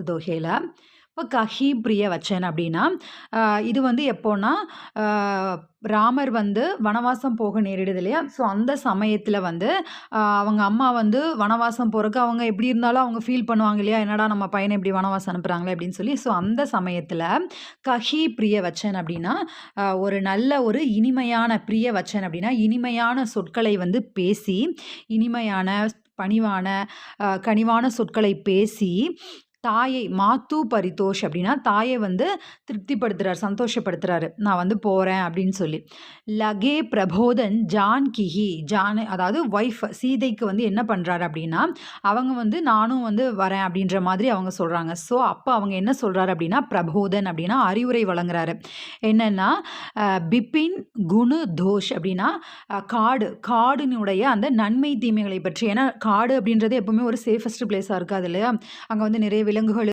தோகையில. இப்போ கஹி பிரிய வச்சன் அப்படின்னா, இது வந்து எப்போன்னா, அ ராமர் வந்து வனவாசம் போக நேரிடுது இல்லையா? ஸோ அந்த சமயத்தில வந்து அவங்க அம்மா வந்து வனவாசம் போறக்கு அவங்க எப்படி இருந்தாலும் அவங்க ஃபீல் பண்ணுவாங்க இல்லையா? என்னடா நம்ம பையன இப்படி வனவாசம் அனுப்புறாங்களே அப்படின்னு சொல்லி. ஸோ அந்த சமயத்தில கஹி பிரிய வச்சன் அப்படின்னா, ஒரு நல்ல ஒரு இனிமையான பிரிய வச்சன் அப்படின்னா, இனிமையான சொற்களை வந்து பேசி, இனிமையான, பணிவான, கனிவான சொற்களை பேசி, தாயை மாத்து பரிதோஷ் அப்படின்னா, தாய வந்து திருப்திப்படுத்துறார், சந்தோஷப்படுத்துறாரு. நான் வந்து போறேன் அப்படின்னு சொல்லி. லகே பிரபோதன் ஜான்கிஹி அதாவது ஒய்ஃப் சீதைக்கு வந்து என்ன பண்றாரு அப்படின்னா, அவங்க வந்து நானும் வந்து வரேன் அப்படின்ற மாதிரி அவங்க சொல்றாங்க. ஸோ அப்ப அவங்க என்ன சொல்றாரு அப்படின்னா, பிரபோதன் அப்படின்னா அறிவுரை வழங்குறாரு. என்னன்னா, பிபின் குணு தோஷ் அப்படின்னா, காடினுடைய அந்த நன்மை தீமைகளை பற்றி. ஏன்னா காடு அப்படின்றது எப்பவுமே ஒரு சேஃபஸ்ட் பிளேஸா இருக்காது இல்லையா? அங்க வந்து நிறைய விலங்குகள்